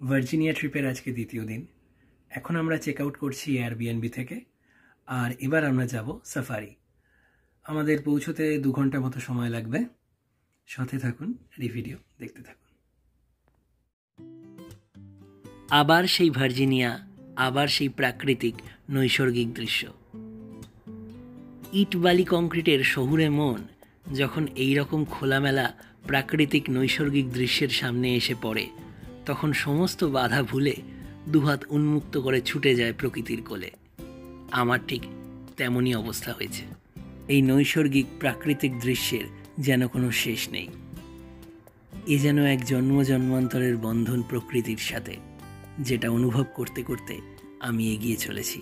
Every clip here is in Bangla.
ভার্জিনিয়া ট্রিপের আজকে দ্বিতীয় দিন। এখন আমরা চেক আউট করছি এয়ারবিএনবি থেকে, আর এবার আমরা যাব সাফারি। আমাদের পৌঁছতে 2 ঘন্টা মতো সময় লাগবে। সাথে থাকুন, এই ভিডিও দেখতে থাকুন। আবার সেই ভার্জিনিয়া, আবার সেই প্রাকৃতিক নৈসর্গিক দৃশ্য। ইট বালি কংক্রিটের শহুরে মন যখন এই রকম খোলামেলা প্রাকৃতিক নৈসর্গিক দৃশ্যের সামনে এসে পড়ে, তখন সমস্ত বাধা ভুলে দুহাত উন্মুক্ত করে ছুটে যায় প্রকৃতির কোলে। আমার ঠিক তেমনই অবস্থা হয়েছে। এই নৈসর্গিক প্রাকৃতিক দৃশ্যের যেন কোনো শেষ নেই। এ যেন এক জন্ম জন্মান্তরের বন্ধন প্রকৃতির সাথে, যেটা অনুভব করতে করতে আমি এগিয়ে চলেছি।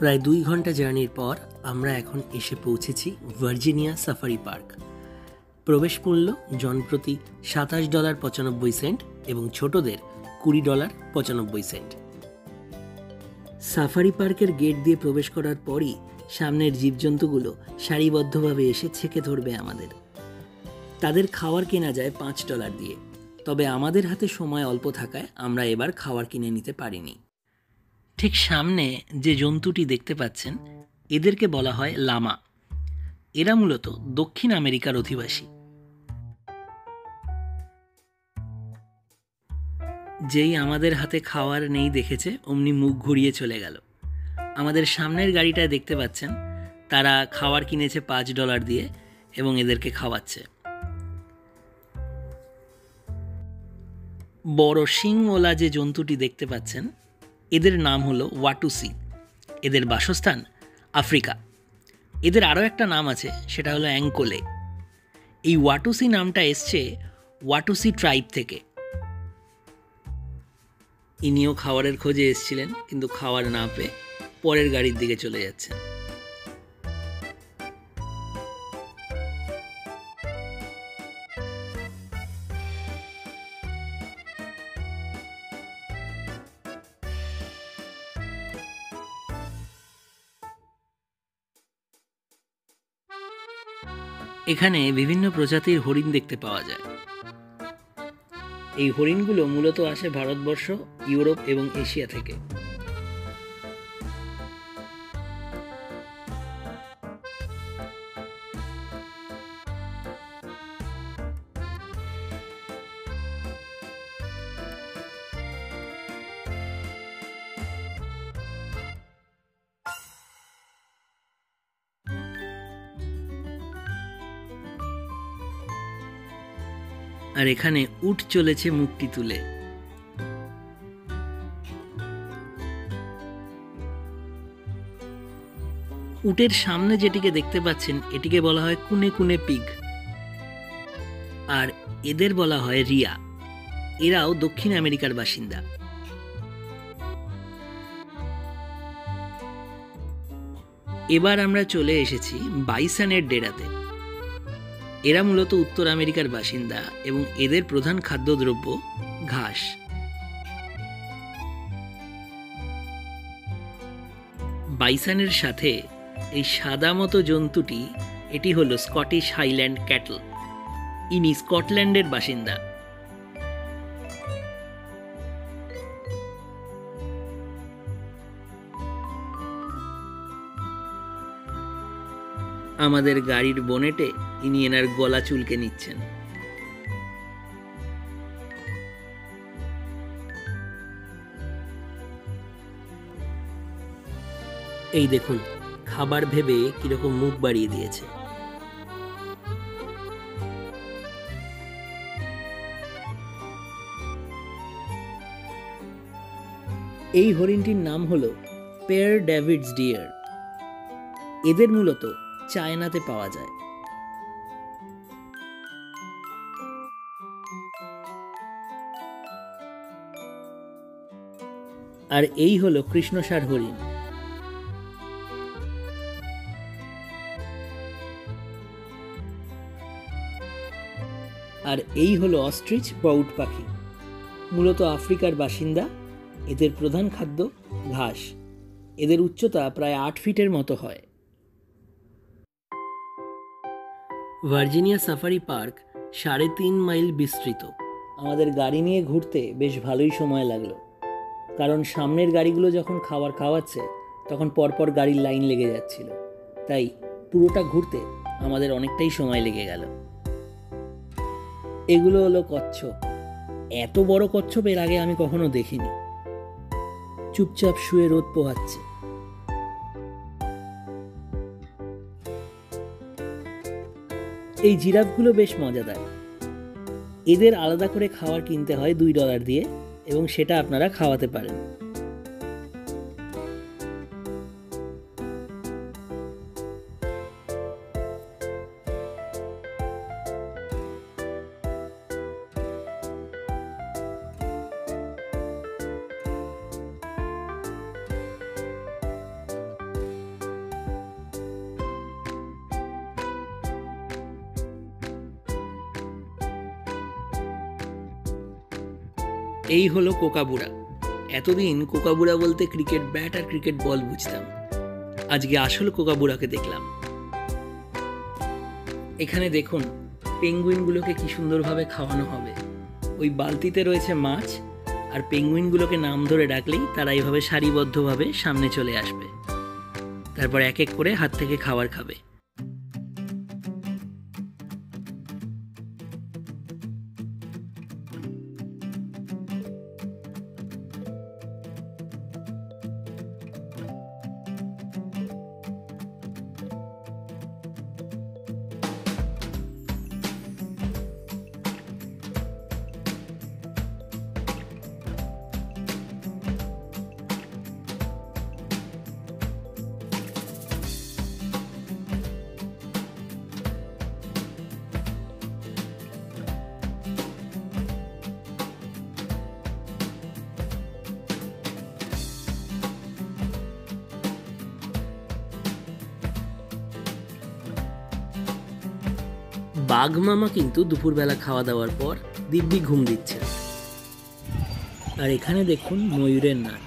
প্রায় 2 ঘন্টা জার্নির পর আমরা এখন এসে পৌঁছেছি ভার্জিনিয়া সাফারি পার্ক। প্রবেশ মূল্য জনপ্রতি $27.95 এবং ছোটদের $20.95। সাফারি পার্কের গেট দিয়ে প্রবেশ করার পরই সামনের জীবজন্তুগুলো সারিবদ্ধভাবে এসে ছেকে ধরবে আমাদের। তাদের খাবার কেনা যায় $5 দিয়ে, তবে আমাদের হাতে সময় অল্প থাকায় আমরা এবার খাবার কিনে নিতে পারিনি। ঠিক সামনে যে জন্তুটি দেখতে পাচ্ছেন, এদেরকে বলা হয় লামা। এরা মূলত দক্ষিণ আমেরিকার অধিবাসী। যেই আমাদের হাতে খাওয়ার নেই দেখেছে, অমনি মুখ ঘুরিয়ে চলে গেল। আমাদের সামনের গাড়িটায় দেখতে পাচ্ছেন, তারা খাবার কিনেছে $5 দিয়ে এবং এদেরকে খাওয়াচ্ছে। বড় শিংওয়ালা যে জন্তুটি দেখতে পাচ্ছেন, এদের নাম হলো ওয়াটুসি। এদের বাসস্থান আফ্রিকা। এদের আরও একটা নাম আছে, সেটা হলো অ্যাঙ্কোলে। এই ওয়াটুসি নামটা এসছে ওয়াটুসি ট্রাইব থেকে। ইনিও খাবারের খোঁজে এসেছিলেন, কিন্তু খাবার না পেয়ে পরের গাড়ির দিকে চলে যাচ্ছেন। এখানে বিভিন্ন প্রজাতির হরিণ দেখতে পাওয়া যায়। এই হরিণগুলো মূলত আসে ভারতবর্ষ, ইউরোপ এবং এশিয়া থেকে। আর এখানে উট চলেছে মুখটি তুলে। উটের সামনে যেটিকে দেখতে পাচ্ছেন, এটিকে বলা হয় কুনে কুনে পিগ, আর এদের বলা হয় রিয়া। এরাও দক্ষিণ আমেরিকার বাসিন্দা। এবার আমরা চলে এসেছি বাইসনের ডেরাতে। এরা মূলত উত্তর আমেরিকার বাসিন্দা এবং এদের প্রধান খাদ্যদ্রব্য ঘাস। বাইসনের সাথে এই সাদা মতো জন্তুটি, এটি হলো স্কটিশ হাইল্যান্ড ক্যাটল। ইনি স্কটল্যান্ডের বাসিন্দা। আমাদের গাড়ির বনেটে ইনি এনার গলা চুলকে নিচ্ছেন। এই দেখুন, খাবার ভেবে কিরকম মুখ বাড়িয়ে দিয়েছে। এই হরিণটির নাম হলো পেয়ার ডেভিডস ডিয়ার। এদের মূলত চায়নাতে পাওয়া যায়। আর এই হলো কৃষ্ণসার হরিণ। আর এই হলো অস্ট্রিচ বা উট পাখি। মূলত আফ্রিকার বাসিন্দা। এদের প্রধান খাদ্য ঘাস। এদের উচ্চতা প্রায় 8 ফিটের মতো হয়। ভার্জিনিয়া সাফারি পার্ক 3.5 মাইল বিস্তৃত। আমাদের গাড়ি নিয়ে ঘুরতে বেশ ভালোই সময় লাগলো, কারণ সামনের গাড়িগুলো যখন খাবার খাওয়াচ্ছে তখন পরপর গাড়ির লাইন লেগে যাচ্ছিল, তাই পুরোটা ঘুরতে আমাদের অনেকটাই সময় লেগে গেল। এগুলো হলো কচ্ছপ। এত বড় কচ্ছপ এর আগে আমি কখনো দেখিনি। চুপচাপ শুয়ে রোদ পোহাচ্ছে। এই জিরাফগুলো বেশ মজাদার। এদের আলাদা করে খাবার কিনতে হয় $2 দিয়ে, এবং সেটা আপনারা খাওয়াতে পারেন। এই হলো কোকাবুড়া। এতদিন কোকাবুড়া বলতে ক্রিকেট ব্যাট আর ক্রিকেট বল বুঝতাম। আজকে আসল কোকাবুড়াকে দেখলাম। এখানে দেখুন পেঙ্গুইনগুলোকে কি সুন্দরভাবে খাওয়ানো হবে। ওই বালতিতে রয়েছে মাছ, আর পেঙ্গুইনগুলোকে নাম ধরে ডাকলেই তারা এইভাবে সারিবদ্ধভাবে সামনে চলে আসবে। তারপর এক এক করে হাত থেকে খাবার খাবে। বাঘ মামা কিন্তু দুপুরবেলা খাওয়া দাওয়ার পর দিব্যি ঘুম দিচ্ছে। আর এখানে দেখুন ময়ূরের নাচ।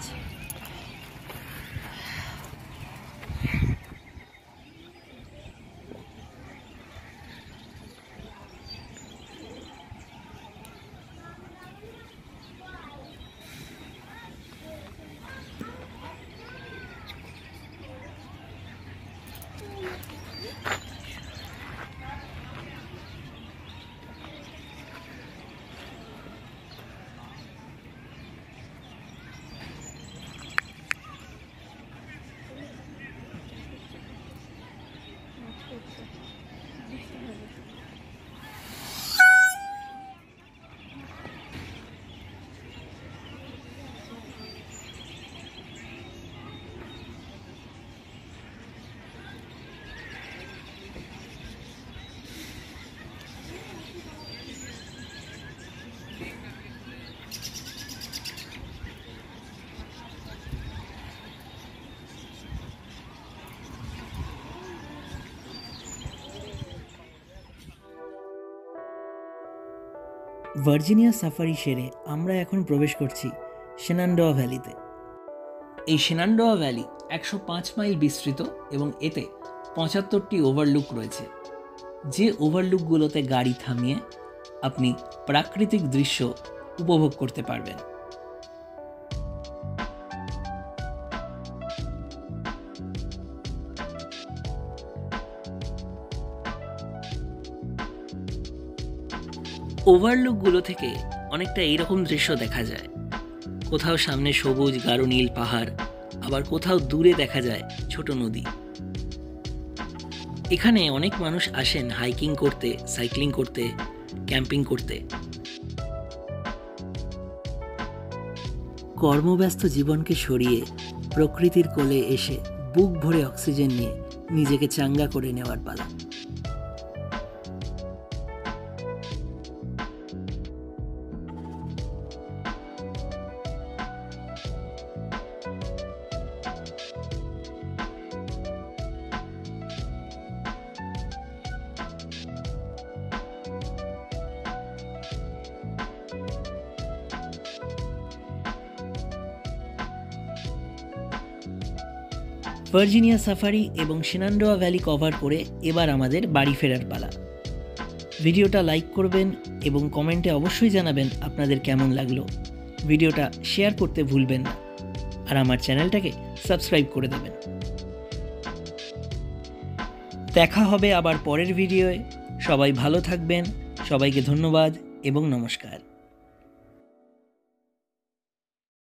ভার্জিনিয়া সাফারি সেরে আমরা এখন প্রবেশ করছি শেনান্ডোয়া ভ্যালিতে। এই শেনান্ডোয়া ভ্যালি 105 মাইল বিস্তৃত এবং এতে 75টি ওভারলুক রয়েছে। যে ওভারলুকগুলোতে গাড়ি থামিয়ে আপনি প্রাকৃতিক দৃশ্য উপভোগ করতে পারবেন। ওভারলুকগুলো থেকে অনেকটা এইরকম দৃশ্য দেখা যায়। কোথাও সামনে সবুজ গাঢ় নীল পাহাড়, আবার কোথাও দূরে দেখা যায় ছোট নদী। এখানে অনেক মানুষ আসেন হাইকিং করতে, সাইক্লিং করতে, ক্যাম্পিং করতে। কর্মব্যস্ত জীবনকে সরিয়ে প্রকৃতির কোলে এসে বুক ভরে অক্সিজেন নিয়ে নিজেকে চাঙ্গা করে নেওয়ার পালা। ভার্জিনিয়া সাফারি এবং শেনান্ডোয়া ভ্যালি কভার করে এবার আমাদের বাড়ি ফেরার পালা। ভিডিওটা লাইক করবেন এবং কমেন্টে অবশ্যই জানাবেন আপনাদের কেমন লাগলো। ভিডিওটা শেয়ার করতে ভুলবেন না, আর আমার চ্যানেলটাকে সাবস্ক্রাইব করে দেবেন। দেখা হবে আবার পরের ভিডিওয়ে। সবাই ভালো থাকবেন। সবাইকে ধন্যবাদ এবং নমস্কার।